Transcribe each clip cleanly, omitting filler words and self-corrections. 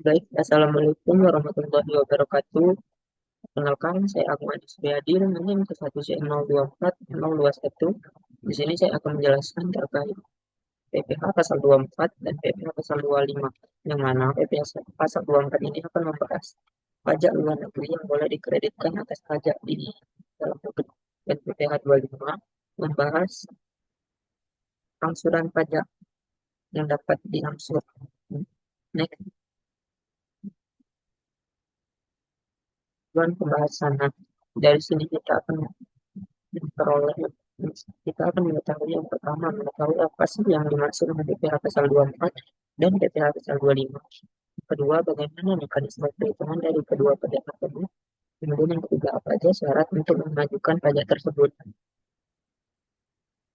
Baik, Assalamualaikum warahmatullahi wabarakatuh. Perkenalkan, saya Ahmad Suryadi, nomornya 11024 021. Di sini saya akan menjelaskan terkait PPh pasal 24 dan PPh pasal 25, yang mana PPh pasal 24 ini akan membahas pajak luar negeri yang boleh dikreditkan atas pajak di dalam negeri. Dan PPh 25 membahas angsuran pajak yang dapat diangsur. Next, tujuan pembahasan. Nah, dari sini kita akan memperoleh kita akan mengetahui yang pertama mengetahui apa sih yang dimaksud dengan PPh pasal 24 dan PPh pasal 25. Kedua, bagaimana mekanisme perhitungan dari kedua pajak tersebut. Kemudian yang ketiga, apa aja syarat untuk mengajukan pajak tersebut.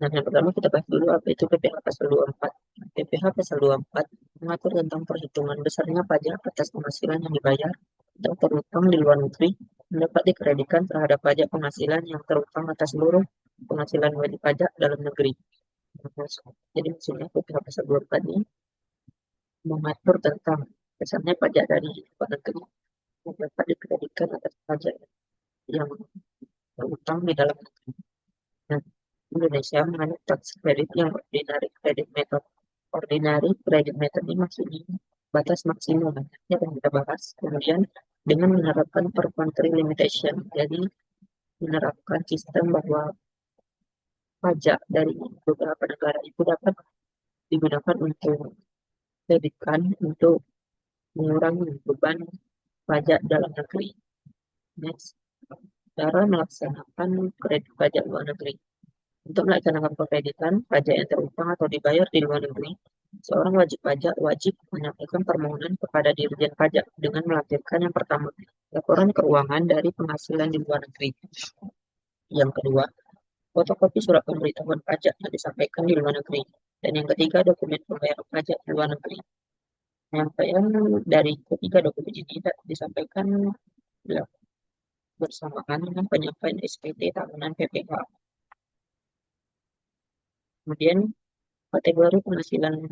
Nah, yang pertama kita bahas dulu apa itu PPh pasal 24. PPh pasal 24 mengatur tentang perhitungan besarnya pajak atas penghasilan yang dibayar atau terutang di luar negeri yang dapat dikreditkan terhadap pajak penghasilan yang terutang atas seluruh penghasilan wajib pajak dalam negeri. Jadi maksudnya PPh pasal 24 ini mengatur tentang besarnya pajak dari luar negeri yang dapat dikreditkan atas pajak yang terutang di dalam negeri. Nah, Indonesia menganut tax credit yang ordinary credit method. Ordinary credit method ini maksudnya batas maksimum yang kita bahas. Kemudian dengan menerapkan per country limitation, jadi menerapkan sistem bahwa pajak dari beberapa negara itu dapat digunakan untuk kreditkan untuk mengurangi beban pajak dalam negeri. Next, cara melaksanakan kredit pajak luar negeri. Untuk melaksanakan pengkreditan pajak yang terutang atau dibayar di luar negeri, seorang wajib pajak wajib menyampaikan permohonan kepada Dirjen Pajak dengan melampirkan yang pertama, laporan keuangan dari penghasilan di luar negeri. Yang kedua, fotokopi surat pemberitahuan pajak yang disampaikan di luar negeri. Dan yang ketiga, dokumen pembayaran pajak di luar negeri. Penyampaian dari ketiga dokumen ini disampaikan bersamaan dengan penyampaian SPT tahunan PPh. Kemudian kategori penghasilan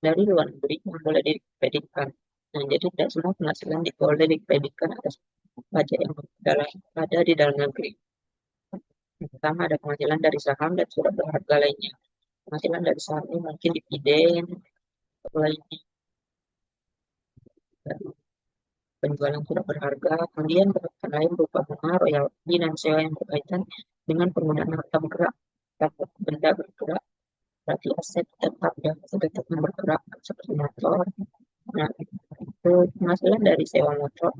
dari luar negeri yang boleh dikreditkan. Nah, jadi tidak semua penghasilan boleh dikreditkan atas pajak yang ada di dalam negeri. Yang pertama ada penghasilan dari saham dan surat berharga lainnya. Penghasilan dari saham ini mungkin dividen, atau lainnya dari penjualan surat berharga. Kemudian penghasilan lain berupa bunga, royalti, dan sewa yang berkaitan dengan penggunaan harta bergerak. Dapat benda bergerak, berarti aset tetap yang tetap yang bergerak seperti motor. Nah, itu penghasilan dari sewa motor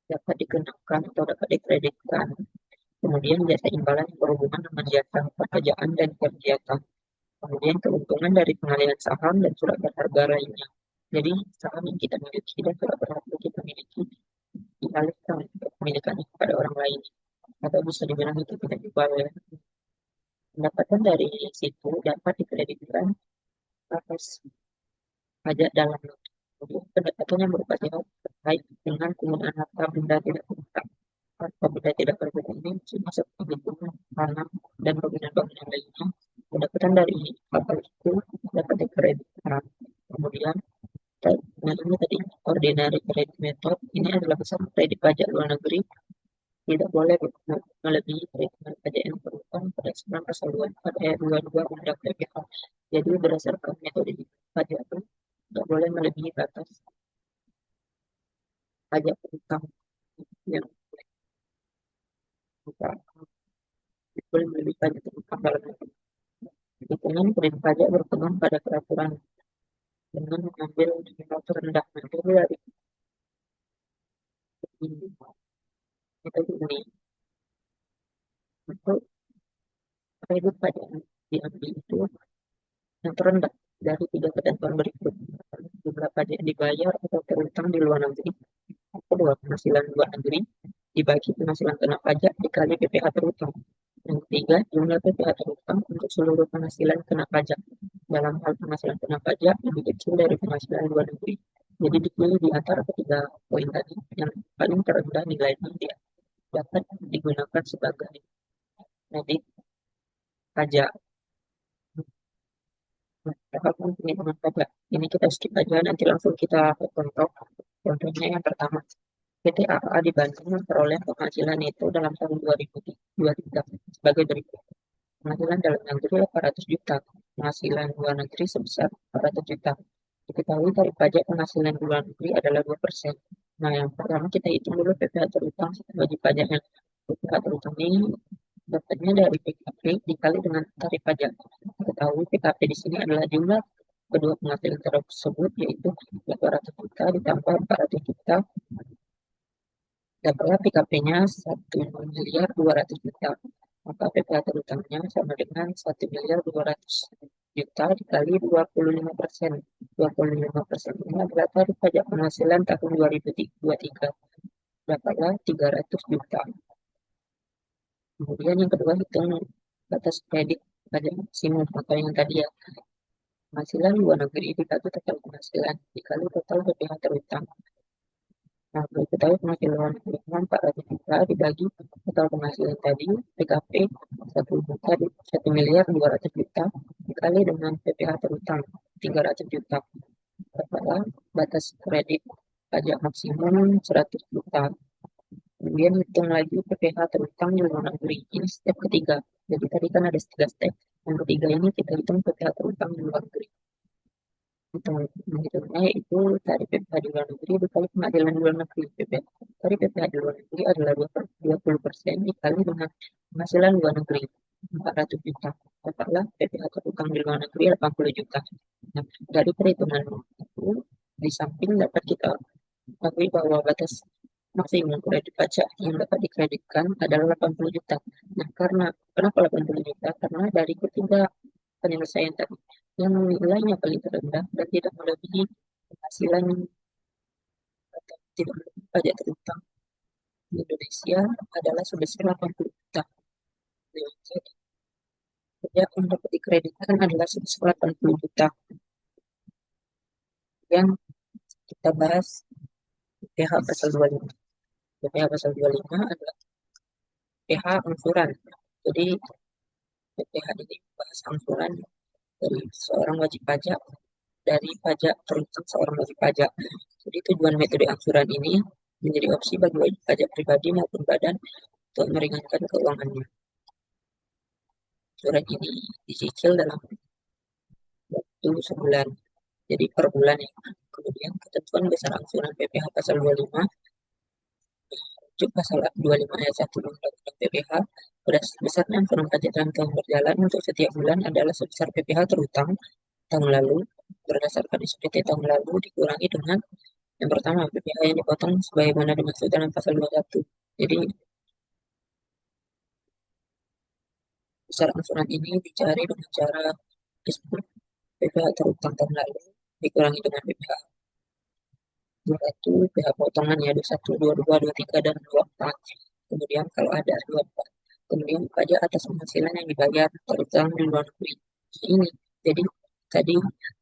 dapat dikenakan atau dapat dikreditkan. Kemudian jasa imbalan yang berhubungan dengan jasa pekerjaan dan kegiatan. Kemudian keuntungan dari pengalihan saham dan surat berharga lainnya. Jadi saham yang kita miliki dan surat berharga kita miliki dialihkan kepemilikannya kepada orang lain atau bisa dibilang itu tidak dijual ya. Pendapatan dari situ dapat dikreditkan atas pajak dalam negeri. Kemudian pendapatan yang berupa jauh terkait dengan penggunaan harta benda tidak berhutang. Apabila tidak berbeda ini masuk ke lingkungan tanam dan bangunan-bangunan lainnya, pendapatan dari kapal itu dapat dikreditkan. Kemudian, nah ini tadi ordinary credit method, ini adalah besar kredit pajak luar negeri, tidak boleh melebihi perhitungan pajak yang berutang pada 9 pasal 24 ayat 22 Undang PPh. Jadi berdasarkan metode pajak itu tidak boleh melebihi batas pajak berutang yang kita boleh melebihi pajak berutang dalam negeri. Hitungan kredit pajak berkembang pada peraturan dengan mengambil nilai terendah dari ini. Metode ini untuk kredit pajak yang diambil itu yang terendah dari tiga ketentuan berikut: jumlah pajak yang dibayar atau terutang di luar negeri, kedua penghasilan luar negeri dibagi penghasilan kena pajak dikali PPh terutang. Yang ketiga, jumlah PPh terutang untuk seluruh penghasilan kena pajak. Dalam hal penghasilan kena pajak lebih kecil dari penghasilan luar negeri. Jadi dipilih di antara ketiga poin tadi yang paling terendah nilainya dia dapat digunakan sebagai kredit pajak. Tahapan penghitungan pajak ini kita skip aja, nanti langsung kita contoh. Contohnya yang pertama, PT AA di Bandung memperoleh penghasilan itu dalam tahun 2023 sebagai berikut. Penghasilan dalam negeri 800 juta, penghasilan luar negeri sebesar 400 juta. Diketahui tarif pajak penghasilan luar negeri adalah 2%. Nah, yang pertama kita hitung dulu PPh terutang wajib pajaknya. PPh terutang ini dapatnya dari PKP dikali dengan tarif pajak. Diketahui PKP di sini adalah jumlah kedua penghasilan tersebut, yaitu 800 juta ditambah 400 juta, dapatlah PKP-nya 1.200.000.000. Maka PPh terutangnya sama dengan 1.200.000.000 juta dikali 25%. 25% ini adalah tarif pajak penghasilan tahun 2023. Dapatlah 300 juta. Kemudian yang kedua, hitung batas kredit pajak maksimum atau yang tadi ya, penghasilan luar negeri dibagi total penghasilan dikali total PPh terutang. Nah, diketahui penghasilan luar negeri 400 juta dibagi total penghasilan tadi PKP 1.200.000.000 dikali dengan PPh terutang 300 juta. Dapatlah batas kredit pajak maksimum 100 juta. Kemudian hitung lagi PPh terutang di luar negeri. Ini step ketiga. Jadi tadi kan ada 3 step. Yang ketiga ini kita hitung PPh terutang di luar negeri. Menghitungnya yaitu tarif PPh di luar negeri dikali penghasilan di luar negeri. Tarif PPh di luar negeri adalah 20% dikali dengan penghasilan luar negeri 400 juta. Dapatlah PPh terutang di luar negeri 80 juta. Nah, dari perhitungan itu, di samping dapat kita ketahui bahwa batas maksimum kredit pajak yang dapat dikreditkan adalah 80 juta. Nah, kenapa 80 juta? Karena dari ketiga penyelesaian tadi, yang nilainya paling rendah dan tidak melebihi penghasilan atau tidak melebihi pajak terutang di Indonesia adalah sebesar 80 juta. Nah, jadi pajak yang dapat dikreditkan adalah sebesar 80 juta. Yang kita bahas PPh pasal 25. PPh pasal 25 adalah PPh angsuran. Jadi PPh ini bahas angsuran dari seorang wajib pajak, dari pajak terutang seorang wajib pajak. Jadi tujuan metode angsuran ini menjadi opsi bagi wajib pajak pribadi maupun badan untuk meringankan keuangannya. Angsuran ini dicicil dalam waktu sebulan, jadi per bulan ya. Kemudian ketentuan besar angsuran PPh pasal 25 rujuk pasal 25 ayat 1 Undang-Undang PPh, besarnya angsuran pajak dalam tahun berjalan untuk setiap bulan adalah sebesar PPh terutang tahun lalu berdasarkan SPT tahun lalu dikurangi dengan yang pertama PPh yang dipotong sebagaimana dimaksud dalam pasal 21. Jadi besar angsuran ini dicari dengan cara PPh terutang tahun lalu dikurangi dengan PPh 21, PPh potongan ya 21, 22, 23 dan 24. Kemudian kalau ada 24. Kemudian pajak atas penghasilan yang dibayar terutang di luar negeri. Ini jadi tadi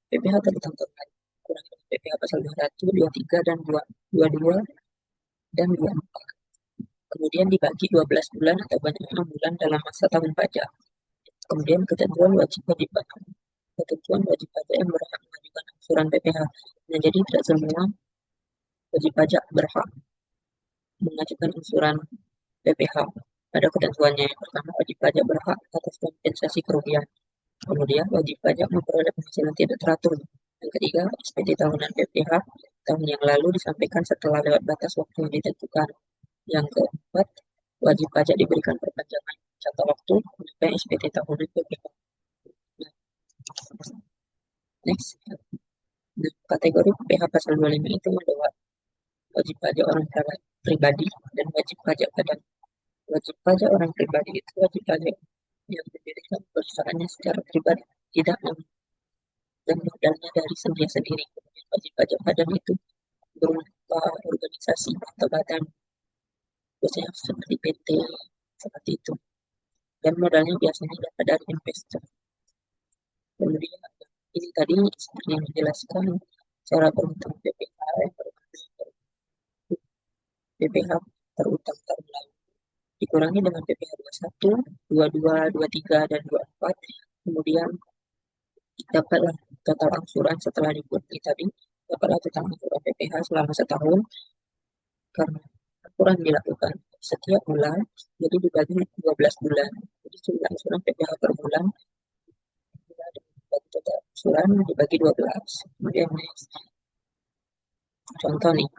PPh terutang tahun lalu kurangi dengan PPh pasal 21, 23 dan 22 dan 24. Kemudian dibagi 12 bulan atau banyak 6 bulan dalam masa tahun pajak. Kemudian ketentuan wajib pajak. Ketentuan wajib pajak yang berhak mengajukan angsuran PPh. Nah, jadi tidak semua wajib pajak berhak mengajukan angsuran PPh. Ada ketentuannya. Yang pertama, wajib pajak berhak atas kompensasi kerugian. Kemudian, wajib pajak memperoleh penghasilan tidak teratur. Yang ketiga, SPT tahunan PPh tahun yang lalu disampaikan setelah lewat batas waktu yang ditentukan. Yang keempat, wajib pajak diberikan perpanjangan jangka waktu sampai SPT tahunan PPh. Next, kategori PPh pasal 25 itu adalah wajib pajak orang pribadi dan wajib pajak badan. Wajib pajak orang pribadi itu wajib pajak yang didirikan perusahaannya secara pribadi, tidak dan modalnya dari sendia sendiri. Kemudian wajib pajak badan itu berupa organisasi atau badan, biasanya seperti PT, seperti itu. Dan modalnya biasanya dapat dari investor. Kemudian ini tadi seperti yang dijelaskan cara berhitung PPh terutang tahun lalu dikurangi dengan PPh 21, 22, 23 dan 24. Kemudian dapatlah total angsuran setelah dikurangi tadi dapatlah tentang aturan PPh selama setahun karena aturan dilakukan setiap bulan, jadi dibagi 12 bulan. Jadi jumlah angsuran PPh per bulan dibagi total angsuran dibagi 12. Kemudian next, contoh nih,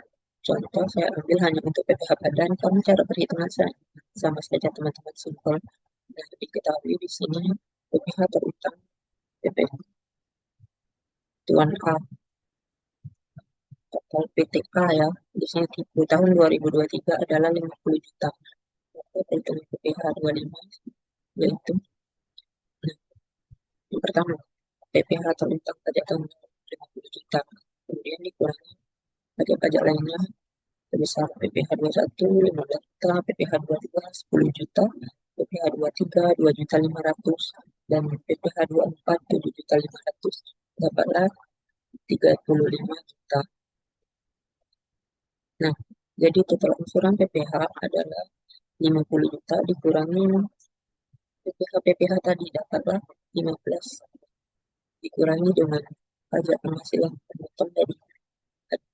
contoh saya ambil hanya untuk PPh badan karena cara perhitungan saya sama saja teman-teman simpel. Dan diketahui di sini PPh terutang PPh Tuan A total PTK ya, di sini di tahun 2023 adalah 50 juta. Maka perhitungan PPh 25 yaitu, nah, yang pertama PPh terutang pajak tahun 50 juta, kemudian dikurangi pajak-pajak lainnya sebesar PPh 21 15 juta, PPh 22 10 juta, PPh 23 2 juta 500, dan PPh 24 7 juta 500, dapatlah 35 juta. Nah, jadi total angsuran PPh adalah 50 juta dikurangi PPh tadi, dapatlah 15, dikurangi dengan pajak penghasilan penonton tadi,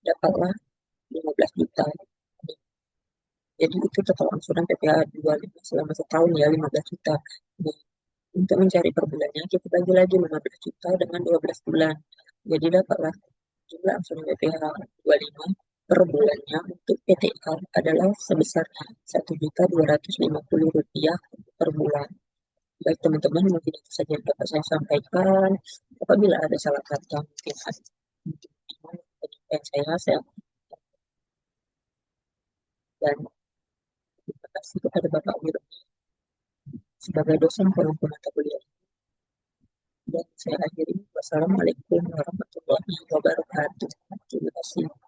dapatlah 15 juta. Jadi itu total angsuran PPh 25 selama setahun ya, 15 juta. Nah, untuk mencari per bulannya kita bagi lagi 15 juta dengan 12 bulan. Jadi dapatlah jumlah angsuran PPh 25 per bulannya untuk PTK adalah sebesar Rp1.250.000 per bulan. Baik teman-teman, mungkin itu saja yang dapat saya sampaikan. Apabila ada salah kata, mungkin saya dan terima kasih kepada Bapak Guru sebagai dosen kolom mata kuliah. Dan saya akhiri. Wassalamualaikum warahmatullahi wabarakatuh. Terima kasih.